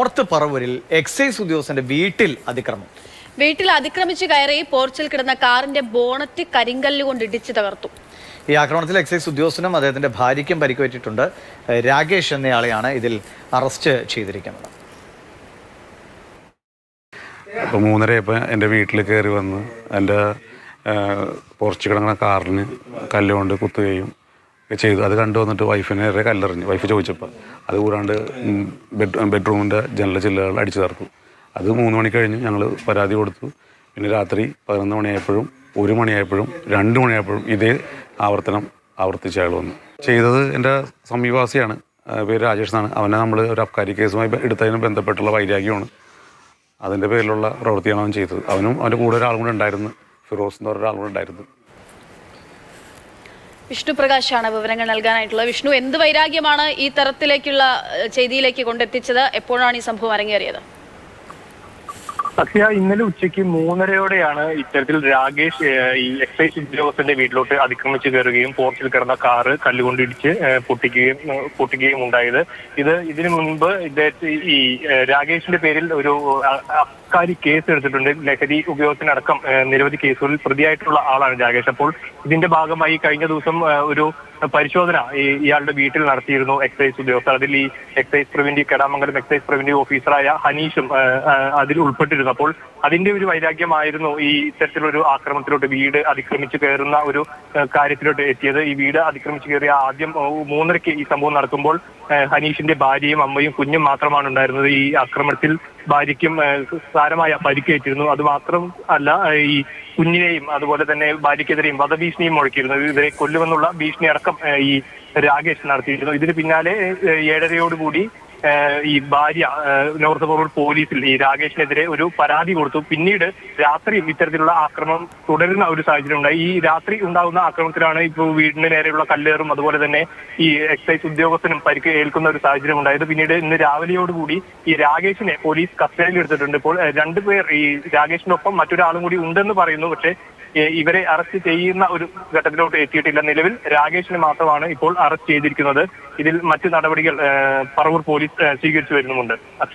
North പറവൂരിൽ excise ഉദ്യോഗസ്ഥന്റെ വീട്ടിൽ അതിക്രമിച്ച് കയറി പോർച്ചിൽ കിടന്ന കാറിന്റെ ബോണറ്റ് കരിങ്കല്ല് കൊണ്ട് ഇടിച്ചു തകർത്തു. ഈ ആക്രമണത്തിൽ എക്സൈസ് ഉദ്യോഗസ്ഥനും അദ്ദേഹത്തിന്റെ ഭാര്യയ്ക്കും പരിക്കേറ്റിട്ടുണ്ട്. രാകേഷ് എന്നയാളെയാണ് ഇതിൽ അറസ്റ്റ് ചെയ്തിരിക്കുന്നത്. അപ്പോൾ 3:30 എൻ്റെ വീട്ടിൽ കയറി വന്ന് എൻ്റെ പോർച്ച് കിടക്കുന്ന കാറിന് കല്ലുകൊണ്ട് കുത്തുകയും ചെയ്തു. അത് കണ്ടു വന്നിട്ട് വൈഫിനെ കല്ലെറിഞ്ഞു. വൈഫ് ചോദിച്ചപ്പോൾ അത് കൂടാണ്ട് ബെഡ്റൂമിൻ്റെ ജനൽ ചില്ലകൾ അടിച്ചു തകർത്തു. അത് 3 മണി കഴിഞ്ഞ് ഞങ്ങൾ പരാതി കൊടുത്തു. പിന്നെ രാത്രി 11 മണിയായപ്പോഴും 1 മണിയായപ്പോഴും 2 മണിയായപ്പോഴും ഇതേ ആവർത്തനം ആവർത്തിച്ച് അയാൾ വന്നു. ചെയ്തത് എൻ്റെ സമീപവാസിയാണ്, പേര് രാജേഷ് എന്നാണ്. അവനെ നമ്മൾ ഒരു അബ്കാരി കേസുമായി എടുത്തതിന് ബന്ധപ്പെട്ടുള്ള വൈരാഗ്യമാണ്. അതിൻ്റെ പേരിലുള്ള പ്രവൃത്തിയാണ് അവൻ ചെയ്തത്. അവനും അവൻ്റെ കൂടെ ഒരാളും കൂടെ ഉണ്ടായിരുന്നു, ഫിറോസ് എന്ന് പറഞ്ഞ ഒരാളും കൂടെ ഉണ്ടായിരുന്നു. വിഷ്ണു പ്രകാശാണ് വിവരങ്ങൾ നൽകാനായിട്ടുള്ളത്. വിഷ്ണു, എന്ത് വൈരാഗ്യമാണ് ഈ തരത്തിലേക്കുള്ള ചെയ്തിയിലേക്ക് കൊണ്ടെത്തിച്ചത്? എപ്പോഴാണ് ഈ സംഭവം അരങ്ങേറിയത്? അക്ഷയ, ഇന്നലെ ഉച്ചയ്ക്ക് 3:30യോടെയാണ് ഇത്തരത്തിൽ രാകേഷ് ഈ എക്സൈസ് ഉദ്യോഗസ്ഥന്റെ വീട്ടിലോട്ട് അതിക്രമിച്ച് കയറുകയും പോർച്ചിൽ കിടന്ന കാറ് കല്ലുകൊണ്ടിടിച്ച് പൊട്ടിക്കുകയും ഉണ്ടായത്. ഇതിനു മുൻപ് ഇദ്ദേഹത്തെ ഈ രാകേഷിന്റെ പേരിൽ ഒരു അബ്കാരി കേസ് എടുത്തിട്ടുണ്ട്. ലഹരി ഉപയോഗത്തിനടക്കം നിരവധി കേസുകളിൽ പ്രതിയായിട്ടുള്ള ആളാണ് രാകേഷ്. അപ്പോൾ ഇതിന്റെ ഭാഗമായി കഴിഞ്ഞ ദിവസം ഒരു പരിശോധന ഇയാളുടെ വീട്ടിൽ നടത്തിയിരുന്നു എക്സൈസ് ഉദ്യോഗസ്ഥർ. അതിൽ ഈ excise preventive Kadamangalam excise preventive ഓഫീസറായ ഹനീഷും അതിൽ ഉൾപ്പെട്ടിരുന്നു. അപ്പോൾ അതിന്റെ ഒരു വൈരാഗ്യമായിരുന്നു ഈ ഇത്തരത്തിലൊരു ആക്രമണത്തിലോട്ട്, വീട് അതിക്രമിച്ച് കയറുന്ന ഒരു കാര്യത്തിലോട്ട് എത്തിയത്. ഈ വീട് അതിക്രമിച്ച് കയറിയ ആദ്യം 3:30 ഈ സംഭവം നടക്കുമ്പോൾ ഹനീഷിന്റെ ഭാര്യയും അമ്മയും കുഞ്ഞും മാത്രമാണ് ഉണ്ടായിരുന്നത്. ഈ ആക്രമണത്തിൽ ഭാര്യയ്ക്കും സാരമായ പരിക്കേറ്റിരുന്നു. അത് മാത്രം അല്ല, ഈ കുഞ്ഞിനെയും അതുപോലെ തന്നെ ഭാര്യയ്ക്കെതിരെയും വധഭീഷണിയും മുഴക്കിയിരുന്നു. ഇവരെ കൊല്ലുമെന്നുള്ള ഭീഷണി അടക്കം ഈ രാകേഷ് നടത്തിയിരുന്നു. ഇതിന് പിന്നാലെ 7:30യോടുകൂടി ഈ ഭാര്യ നോർത്ത് പറവൂർ പോലീസിൽ ഈ രാകേഷിനെതിരെ ഒരു പരാതി കൊടുത്തു. പിന്നീട് രാത്രിയും ഇത്തരത്തിലുള്ള ആക്രമണം തുടരുന്ന ഒരു സാഹചര്യം ഉണ്ടായി. ഈ രാത്രി ഉണ്ടാകുന്ന ആക്രമണത്തിലാണ് ഇപ്പോൾ വീടിന് നേരെയുള്ള കല്ലേറും അതുപോലെ തന്നെ ഈ എക്സൈസ് ഉദ്യോഗസ്ഥനും പരിക്ക് ഏൽക്കുന്ന ഒരു സാഹചര്യം ഉണ്ടായത്. പിന്നീട് ഇന്ന് രാവിലെയോടുകൂടി ഈ രാകേഷിനെ പോലീസ് കസ്റ്റഡിയിൽ എടുത്തിട്ടുണ്ട്. ഇപ്പോൾ 2 പേർ ഈ രാകേഷിനൊപ്പം മറ്റൊരാളും കൂടി ഉണ്ടെന്ന് പറയുന്നു. പക്ഷേ ഇവരെ അറസ്റ്റ് ചെയ്യുന്ന ഒരു ഘട്ടത്തിലോട്ട് എത്തിയിട്ടില്ല. നിലവിൽ രാകേഷിനെ മാത്രമാണ് ഇപ്പോൾ അറസ്റ്റ് ചെയ്തിരിക്കുന്നത്. ഇതിൽ മറ്റു നടപടികൾ പറവൂർ പോലീസ് സ്വീകരിച്ചു വരുന്നുമുണ്ട്.